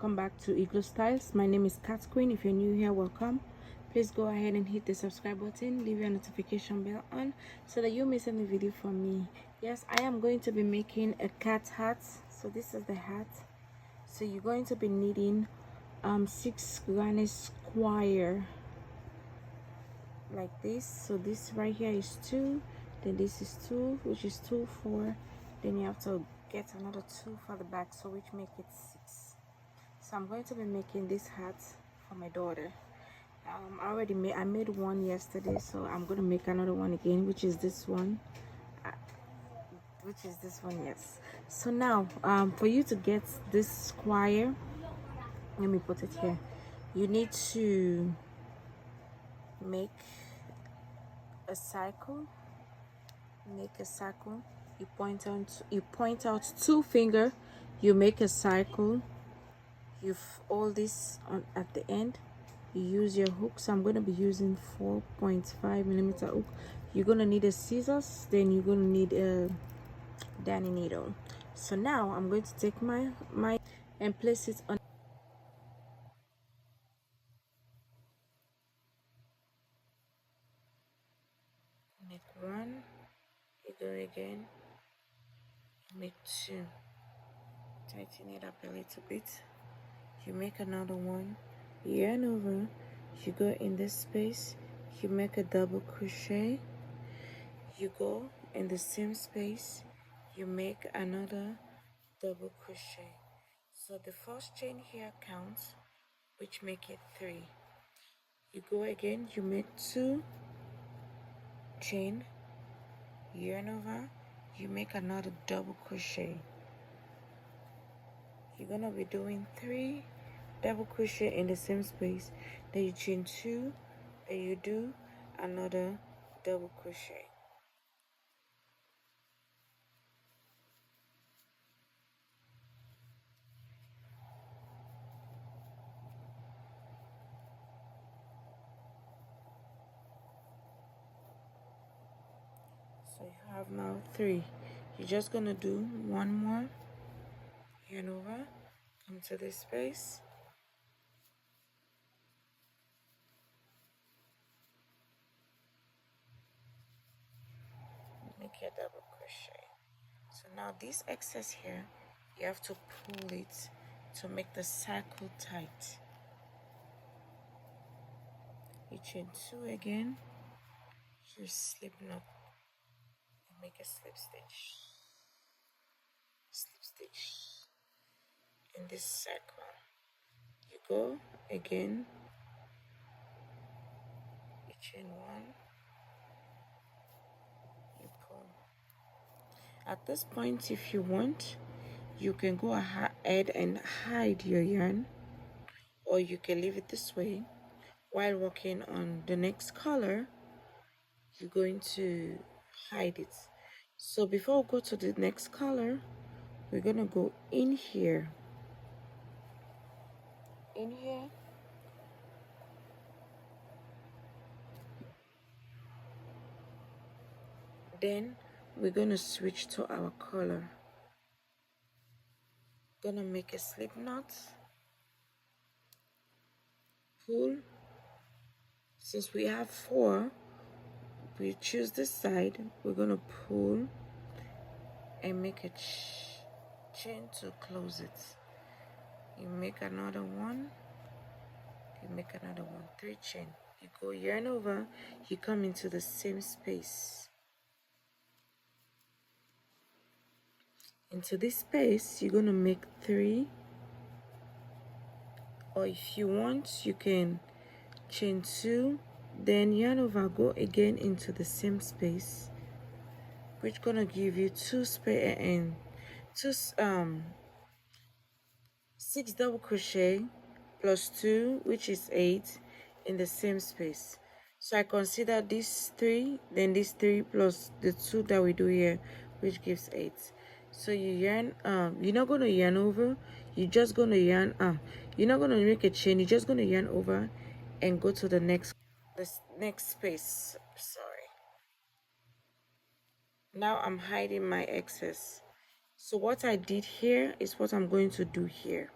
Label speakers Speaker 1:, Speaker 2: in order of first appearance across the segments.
Speaker 1: welcome back to Igloo Styles. My name is Cat Queen. If you're new here, welcome. Please go ahead and hit the subscribe button, leave your notification bell on so that you miss any video from me. Yes, I am going to be making a cat hat. So this is the hat. So you're going to be needing 6 granny square like this. So this right here is 2, then this is 2, which is 2 4, then you have to get another 2 for the back, so which make it 6. So I'm going to be making this hat for my daughter. I made one yesterday, so I'm going to make another one again, which is this one. Yes. So now for you to get this square, let me put it here, you need to make a circle. You point out 2 finger, you make a circle, you hold this on at the end, you use your hook. So I'm going to be using 4.5mm hook. You're going to need a scissors, then you're going to need a darning needle. So now I'm going to take my and place it on. Make 1, you go again, make 2, tighten it up a little bit, you make another one, yarn over, you go in this space, you make a double crochet, you go in the same space, you make another double crochet. So the first chain here counts, which make it 3. You go again, you make 2 chain, yarn over, you make another double crochet. You're gonna be doing 3 double crochet in the same space, then you chain 2, then you do another double crochet. So you have now 3. You're just gonna do one more, yarn over, come to this space, make your double crochet. So now this excess here, you have to pull it to make the circle tight. You chain 2 again, you slip knot and make a slip stitch in this circle. You go again, you chain 1, you pull. At this point, if you want, you can go ahead and hide your yarn, or you can leave it this way. While working on the next color, you're going to hide it. So before we go to the next color, we're gonna go in here, then we're gonna switch to our color. Gonna make a slip knot, pull. Since we have 4, we choose this side, we're gonna pull and make a chain to close it. You make another one, you make another one, 3 chain. You go yarn over, you come into the same space. Into this space, you're gonna make 3, or if you want, you can chain 2, then yarn over, go again into the same space, which gonna give you 2 spare and 6 double crochet plus 2, which is 8, in the same space. So I consider this 3, then this 3 plus the 2 that we do here, which gives 8. So you yarn, you're not going to yarn over, you're just going to yarn, you're not going to make a chain, you're just going to yarn over and go to the next space. Sorry. Now I'm hiding my excess. So what I did here is what I'm going to do here.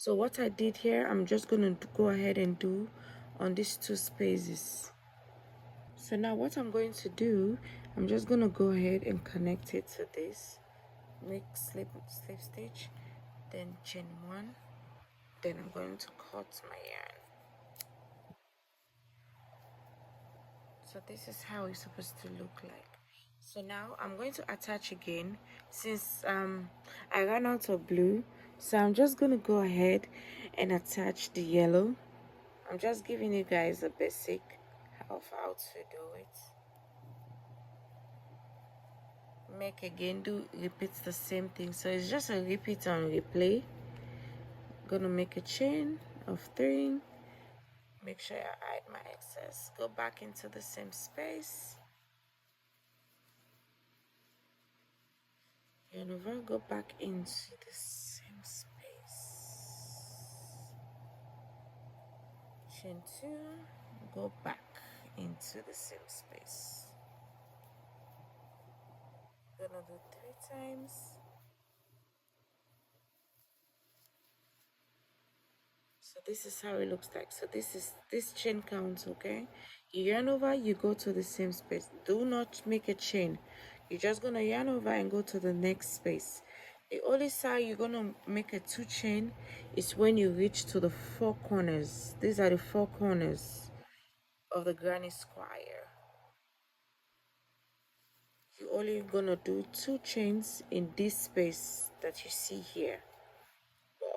Speaker 1: So what I did here, I'm just going to go ahead and do on these two spaces. So now what I'm going to do, I'm just going to go ahead and connect it to this. Make slip stitch, then chain 1, then I'm going to cut my yarn. So this is how it's supposed to look like. So now I'm going to attach again, since I ran out of blue, so I'm just going to go ahead and attach the yellow. I'm just giving you guys a basic of how to do it. Make again, do repeat the same thing, so it's just a repeat on replay. Gonna make a chain of 3, make sure I hide my excess, go back into the same space, yarn over, go back into the same space, chain 2, go back into the same space. Gonna do 3 times. So this is how it looks like. So this chain counts, okay? You yarn over, you go to the same space. Do not make a chain. You're just gonna yarn over and go to the next space. The only side you're gonna make a 2 chain is when you reach to the 4 corners. These are the 4 corners of the granny square. You're only gonna do 2 chains in this space that you see here.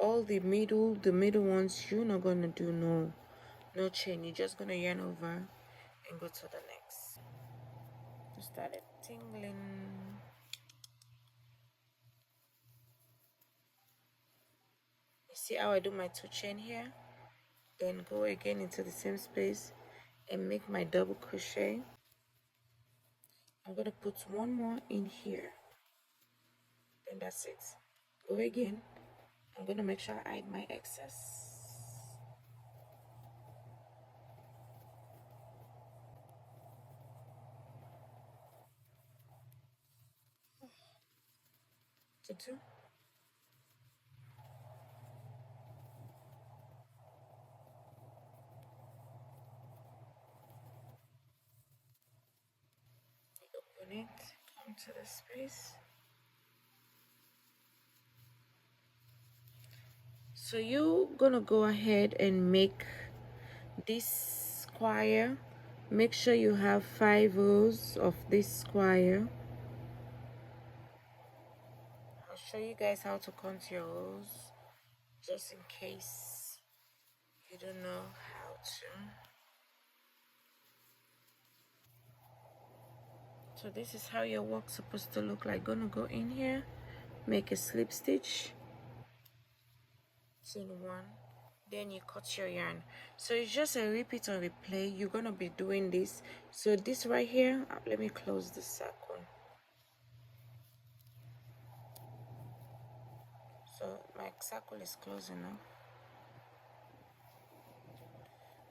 Speaker 1: All the middle ones, you're not gonna do no chain. You're just gonna yarn over and go to the next. You started tingling. You see how I do my 2 chain here, then go again into the same space and make my double crochet. I'm gonna put 1 more in here, then that's it. Go again. I'm gonna make sure I hide my excess. To 2. Open it, come to the space. So you're gonna go ahead and make this square. Make sure you have 5 rows of this square. I'll show you guys how to count your rows, just in case you don't know how to. So this is how your work's supposed to look like. Gonna go in here, make a slip stitch, chain 1, then you cut your yarn. So it's just a repeat or replay. You're gonna be doing this. So this right here, let me close the circle. So my circle is close enough.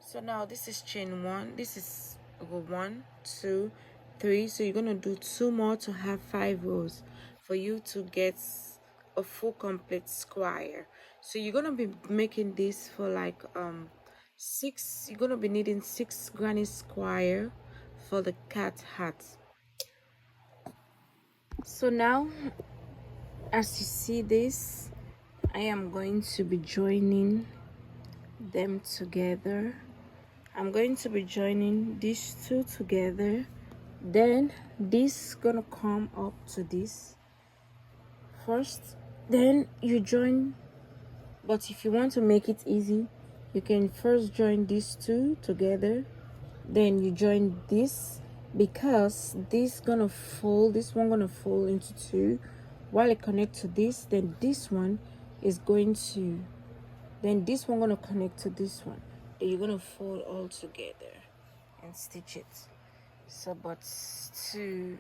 Speaker 1: So now this is chain 1, this is row 1, 2, 3. So you're gonna do 2 more to have 5 rows for you to get a full complete square. So you're gonna be making this for like 6. You're gonna be needing 6 granny square for the cat hat. So now, as you see this, I am going to be joining them together. I'm going to be joining these 2 together, then this gonna come up to this first, then you join. But if you want to make it easy, you can first join these 2 together, then you join this, because this gonna fold, this one gonna fold into 2 while it connect to this, then this one is going to, then this one gonna connect to this one, then you're gonna fold all together and stitch it. So but to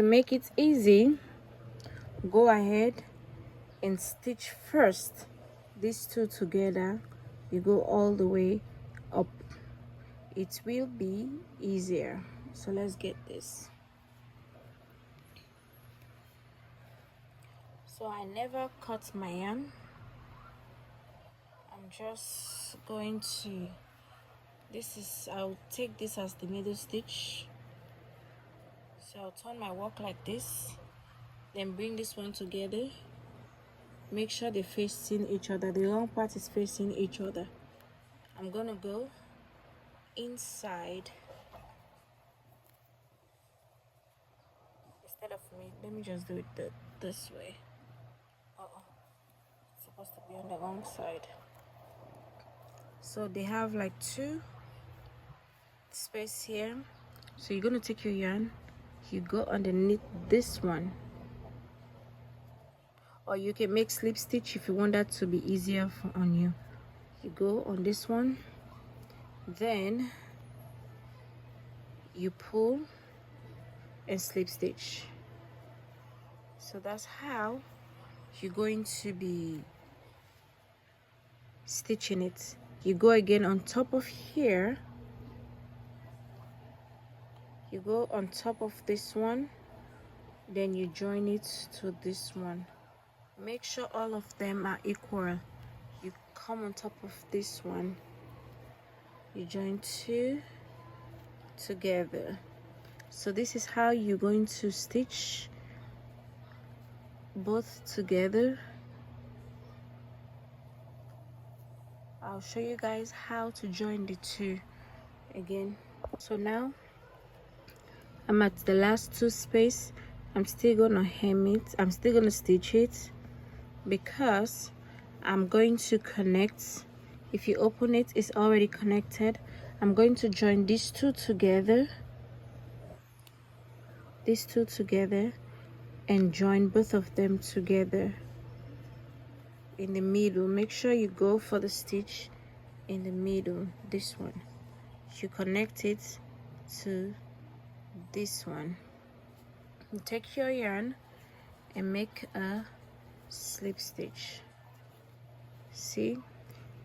Speaker 1: make it easy, go ahead and stitch first these 2 together. You go all the way up, it will be easier. So let's get this. So I never cut my yarn, I'm just going to, I'll take this as the middle stitch. So I'll turn my work like this, then bring this one together. Make sure they're facing each other. The long part is facing each other. I'm gonna go inside. Instead of me, let me just do it this way. It's supposed to be on the wrong side. So they have like 2 space here. So you're gonna take your yarn, you go underneath this one, or you can make slip stitch if you want that to be easier on you. You go on this one, then you pull and slip stitch. So that's how you're going to be stitching it. You go again on top of here, you go on top of this one, then you join it to this one. Make sure all of them are equal. You come on top of this one, you join 2 together. So this is how you're going to stitch both together. I'll show you guys how to join the 2 again. So now I'm at the last 2 space. I'm still gonna hem it, I'm still gonna stitch it, because I'm going to connect. If you open it, it's already connected. I'm going to join these 2 together, and join both of them together in the middle. Make sure you go for the stitch in the middle, this one. You connect it to this one. You take your yarn and make a slip stitch. See,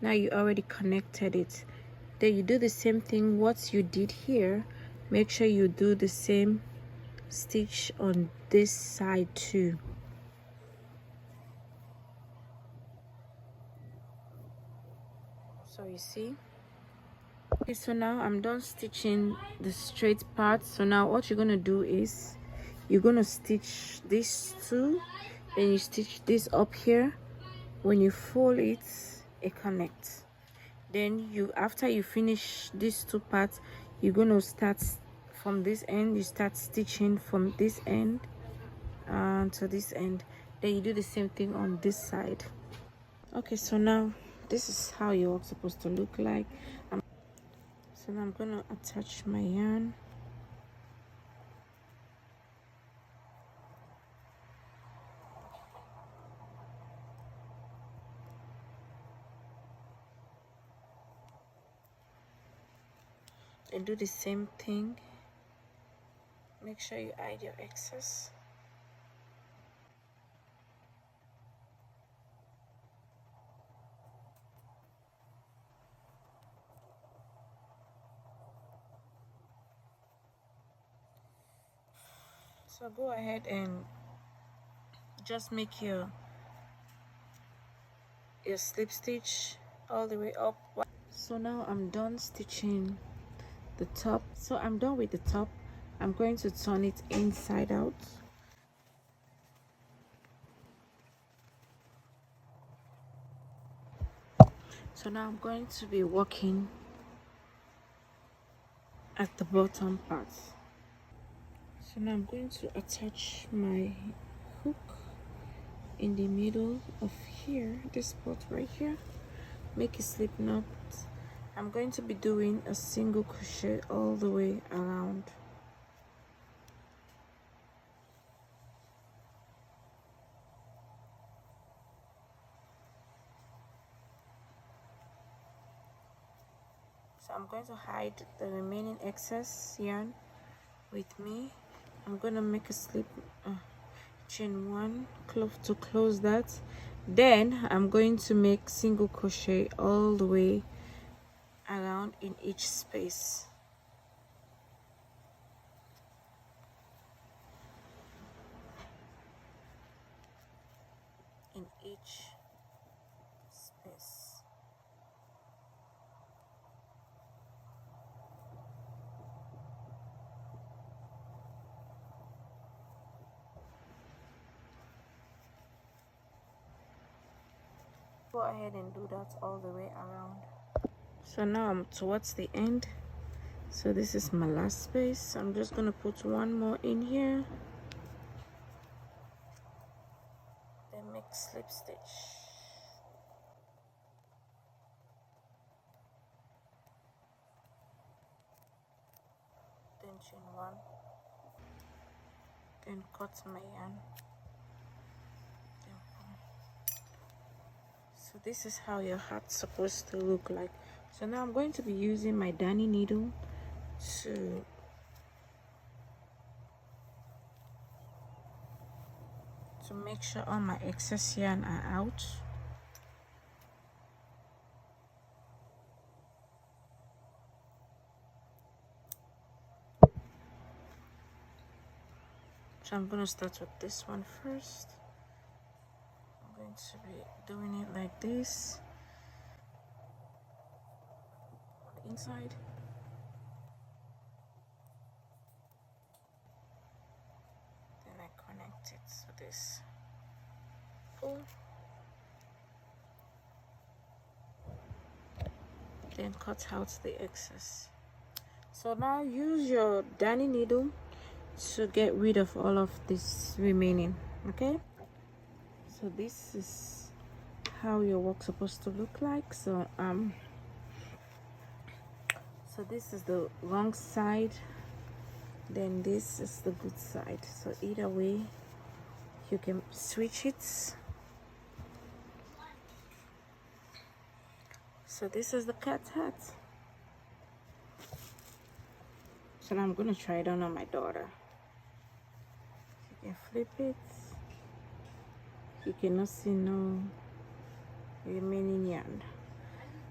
Speaker 1: now you already connected it. Then you do the same thing what you did here. Make sure you do the same stitch on this side too. So you see. Okay, so now I'm done stitching the straight part. So now what you're gonna do is you're gonna stitch these 2, then you stitch this up here. When you fold it, it connects. Then after you finish these 2 parts, you're gonna start from this end. You start stitching from this end to this end. Then you do the same thing on this side. Okay, so now this is how your work's supposed to look like. So now I'm gonna attach my yarn. And do the same thing. Make sure you hide your excess. So go ahead and just make your slip stitch all the way up. So now I'm done stitching the top. So I'm done with the top. I'm going to turn it inside out. So now I'm going to be working at the bottom part. So now I'm going to attach my hook in the middle of here, this spot right here. Make a slip knot. I'm going to be doing a single crochet all the way around. So I'm going to hide the remaining excess yarn with me. I'm going to make a slip, chain 1 to close that. Then I'm going to make single crochet all the way around in each space. In each space. go ahead and do that all the way around. So now I'm towards the end, so this is my last space. I'm just gonna put one more in here, then make slip stitch, then chain one, then cut my yarn. So this is how your hat's supposed to look like. So now I'm going to be using my darning needle to make sure all my excess yarn are out. So I'm going to start with this one first. I'm going to be doing it like this on the inside. Then I connect it to this pull. Then cut out the excess. So now use your darning needle to get rid of all of this remaining. Okay, so this is how your work's supposed to look like. So this is the wrong side, then this is the good side. So either way you can switch it. So this is the cat hat. So now I'm gonna try it on my daughter. You can flip it. You cannot see no remaining yarn.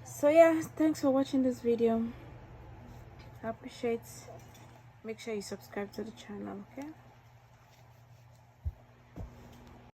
Speaker 1: So yeah, thanks for watching this video. I appreciate. Make sure you subscribe to the channel, okay?